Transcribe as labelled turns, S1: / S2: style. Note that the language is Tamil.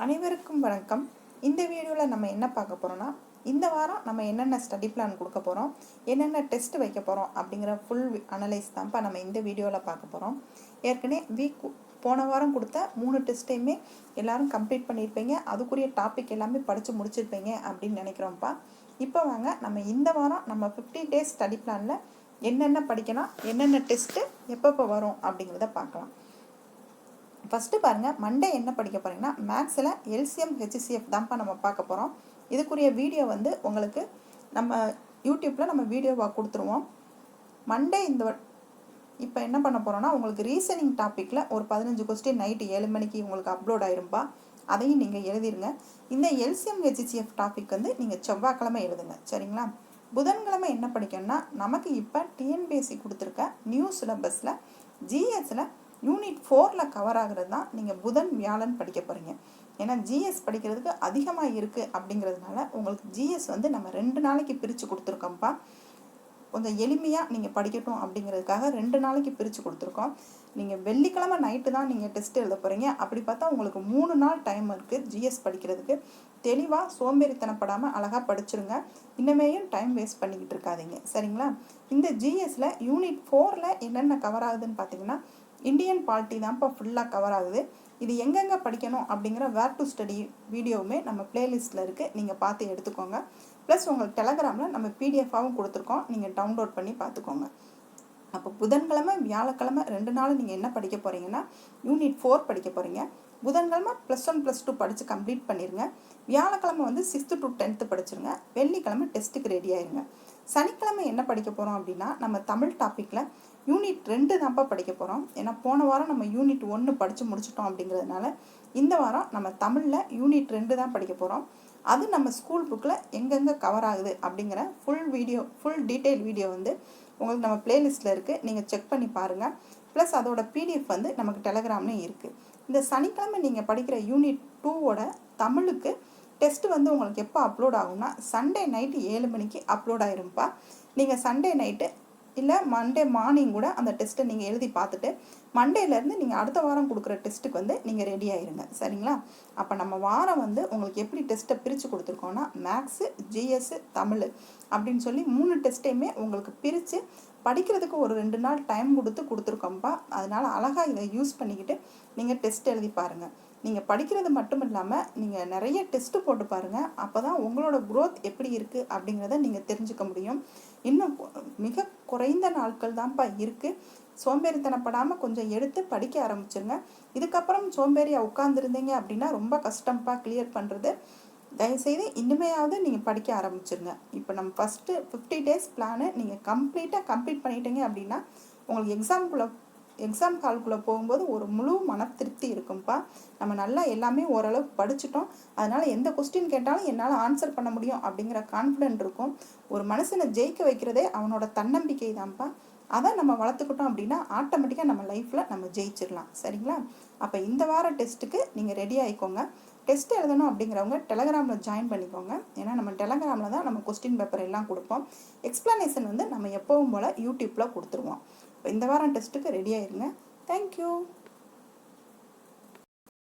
S1: அனைவருக்கும் வணக்கம். இந்த வீடியோவில் நம்ம என்ன பார்க்க போகிறோம்னா, இந்த வாரம் நம்ம என்னென்ன ஸ்டடி பிளான் கொடுக்க போகிறோம், என்னென்ன டெஸ்ட் வைக்க போகிறோம் அப்படிங்கிற ஃபுல் அனலைஸ் தான்ப்பா நம்ம இந்த வீடியோவில் பார்க்க போகிறோம். ஏற்கனவே போன வாரம் கொடுத்த 3 டெஸ்ட்டையுமே எல்லோரும் கம்ப்ளீட் பண்ணியிருப்பீங்க. அதுக்குரிய டாபிக் எல்லாமே படித்து முடிச்சிருப்பீங்க அப்படின்னு நினைக்கிறோம்ப்பா. இப்போ வாங்க நம்ம இந்த வாரம் நம்ம 50 டேஸ் ஸ்டடி பிளானில் என்னென்ன படிக்கலாம், என்னென்ன டெஸ்ட்டு எப்பப்போ வரும் அப்படிங்கிறத பார்க்கலாம். ஃபஸ்ட்டு பாருங்கள், மண்டே என்ன படிக்க போகிறீங்கன்னா மேக்ஸில் எல்சிஎம் ஹெச்சிஎஃப் தான்ப்பா நம்ம பார்க்க போகிறோம். இதுக்குரிய வீடியோ உங்களுக்கு நம்ம யூடியூப்பில் நம்ம வீடியோவாக கொடுத்துருவோம். மண்டே இப்போ என்ன பண்ண போகிறோன்னா, உங்களுக்கு ரீசனிங் டாப்பிக்கில் ஒரு 15 கொஸ்டின் நைட்டு 7 மணிக்கு உங்களுக்கு அப்லோட் ஆயிரும்பா. அதையும் நீங்கள் எழுதிருங்க. இந்த எல்சிஎம் ஹெச்சிஎஃப் டாபிக் நீங்கள் செவ்வாய்க்கிழமை எழுதுங்க, சரிங்களா? புதன்கிழமை என்ன படிக்கணும்னா, நமக்கு இப்போ டிஎன்பிஎஸ்சி கொடுத்துருக்க நியூ சிலபஸில் ஜிஎஸில் யூனிட் 4 கவர் ஆகிறது தான் நீங்கள் புதன் வியாழன் படிக்க போகிறீங்க. ஏன்னா ஜிஎஸ் படிக்கிறதுக்கு அதிகமாக இருக்குது அப்படிங்கிறதுனால உங்களுக்கு ஜிஎஸ் நம்ம 2 நாளைக்கு பிரித்து கொடுத்துருக்கோம்ப்பா. கொஞ்சம் எளிமையாக நீங்கள் படிக்கட்டும் அப்படிங்கிறதுக்காக 2 நாளைக்கு பிரித்து கொடுத்துருக்கோம். நீங்கள் வெள்ளிக்கிழமை நைட்டு தான் நீங்கள் டெஸ்ட் எழுத போகிறீங்க. அப்படி பார்த்தா உங்களுக்கு 3 நாள் டைம் இருக்குது ஜிஎஸ் படிக்கிறதுக்கு. தெளிவாக சோம்பேறித்தனப்படாமல் அழகாக படிச்சிருங்க. இன்னமேயும் டைம் வேஸ்ட் பண்ணிக்கிட்டு இருக்காதீங்க, சரிங்களா? இந்த ஜிஎஸில் யூனிட் 4 என்னென்ன கவர் ஆகுதுன்னு பார்த்தீங்கன்னா, இந்தியன் பாலிட்டி தான்ப்பா ஃபுல்லாக கவர் ஆகுது. இது எங்கெங்கே படிக்கணும் அப்படிங்கிற வேர் டு ஸ்டடி வீடியோவுமே நம்ம பிளேலிஸ்ட்டில் இருக்குது, நீங்கள் பார்த்து எடுத்துக்கோங்க. ப்ளஸ் உங்களுக்கு டெலகிராமில் நம்ம பிடிஎஃபாகவும் கொடுத்துருக்கோம், நீங்கள் டவுன்லோட் பண்ணி பார்த்துக்கோங்க. அப்போ புதன்கிழமை வியாழக்கிழமை 2 நாள் நீங்கள் என்ன படிக்க போகிறீங்கன்னா, யூனிட் 4 படிக்க போகிறீங்க. புதன்கிழமை +1 +2 படித்து கம்ப்ளீட் பண்ணிடுங்க. வியாழக்கிழமை 6th to 10th படிச்சிருங்க. வெள்ளிக்கிழமை டெஸ்ட்டுக்கு ரெடி ஆயிருங்க. சனிக்கிழமை என்ன படிக்க போகிறோம் அப்படின்னா, நம்ம தமிழ் டாப்பிக்கில் யூனிட் 2 தான்ப்பா படிக்க போகிறோம். ஏன்னா போன வாரம் நம்ம யூனிட் 1 படித்து முடிச்சிட்டோம் அப்படிங்கிறதுனால இந்த வாரம் நம்ம தமிழில் யூனிட் 2 தான் படிக்க போகிறோம். அது நம்ம ஸ்கூல் புக்கில் எங்கெங்கே கவர் ஆகுது அப்படிங்கிற ஃபுல் டீட்டெயில் வீடியோ உங்களுக்கு நம்ம பிளேலிஸ்ட்டில் இருக்குது, நீங்கள் செக் பண்ணி பாருங்கள். ப்ளஸ் அதோட பிடிஎஃப் நமக்கு டெலகிராம்லேயும் இருக்குது. இந்த சனிக்கிழமை நீங்கள் படிக்கிற யூனிட் 2 தமிழுக்கு டெஸ்ட் உங்களுக்கு எப்போ அப்லோட் ஆகும்னா, சண்டே நைட்டு 7 மணிக்கு அப்லோட் ஆயிரும்ப்பா. நீங்கள் சண்டே நைட்டு இல்லை மண்டே மார்னிங் கூட அந்த டெஸ்ட்டை நீங்கள் எழுதி பார்த்துட்டு மண்டேலேருந்து நீங்கள் அடுத்த வாரம் கொடுக்குற டெஸ்ட்டுக்கு நீங்கள் ரெடி ஆயிருங்க, சரிங்களா? அப்போ நம்ம வாரம் உங்களுக்கு எப்படி டெஸ்ட்டை பிரித்து கொடுத்துருக்கோன்னா, மேக்ஸு, ஜிஎஸ்ஸு, தமிழ் அப்படின்னு சொல்லி 3 டெஸ்ட்டையுமே உங்களுக்கு பிரித்து படிக்கிறதுக்கு ஒரு 2 நாள் டைம் கொடுத்துருக்கோம்ப்பா. அதனால் அழகாக இதை யூஸ் பண்ணிக்கிட்டு நீங்கள் டெஸ்ட் எழுதி பாருங்கள். நீங்கள் படிக்கிறது மட்டும் இல்லாமல் நீங்கள் நிறைய டெஸ்ட்டு போட்டு பாருங்கள். அப்போ தான் உங்களோட க்ரோத் எப்படி இருக்குது அப்படிங்கிறத நீங்கள் தெரிஞ்சுக்க முடியும். இன்னும் மிக குறைந்த நாட்கள் தான்ப்பா இருக்குது. சோம்பேறித்தனப்படாமல் கொஞ்சம் எடுத்து படிக்க ஆரம்பிச்சிருங்க. இதுக்கப்புறம் சோம்பேறியாக உட்காந்துருந்தீங்க அப்படின்னா ரொம்ப கஷ்டம்ப்பா கிளியர் பண்ணுறது. தயவுசெய்து இனிமையாவது நீங்கள் படிக்க ஆரம்பிச்சிருங்க. இப்போ நம்ம ஃபஸ்ட்டு 50 டேஸ் பிளானை நீங்கள் கம்ப்ளீட் பண்ணிட்டீங்க அப்படின்னா உங்களுக்கு எக்ஸாம் ஹால்குள்ளே போகும்போது ஒரு முழு மன திருப்தி இருக்கும்ப்பா. நம்ம நல்லா எல்லாமே ஓரளவுக்கு படிச்சுட்டோம், அதனால் எந்த கொஸ்டின் கேட்டாலும் என்னால் ஆன்சர் பண்ண முடியும் அப்படிங்கிற கான்ஃபிடென்ட் இருக்கும். ஒரு மனுஷனை ஜெயிக்க வைக்கிறதே அவனோட தன்னம்பிக்கை தான்ப்பா. அதை நம்ம வளர்த்துக்கிட்டோம் அப்படின்னா ஆட்டோமேட்டிக்காக நம்ம லைஃப்பில் நம்ம ஜெயிச்சிடலாம், சரிங்களா? அப்போ இந்த வார டெஸ்ட்டுக்கு நீங்கள் ரெடி ஆகிக்கோங்க. டெஸ்ட் எழுதணும் அப்படிங்கிறவங்க டெலகிராமில் ஜாயின் பண்ணிக்கோங்க. ஏன்னா நம்ம டெலகிராமில் தான் நம்ம கொஸ்டின் பேப்பர் எல்லாம் கொடுப்போம். எக்ஸ்ப்ளனேஷன் நம்ம எப்பவும் போல் யூடியூப்பில் கொடுத்துருவோம். இந்த வாரம் டெஸ்ட்டுக்கு ரெடி ஆயிருங்க. தேங்க்யூ.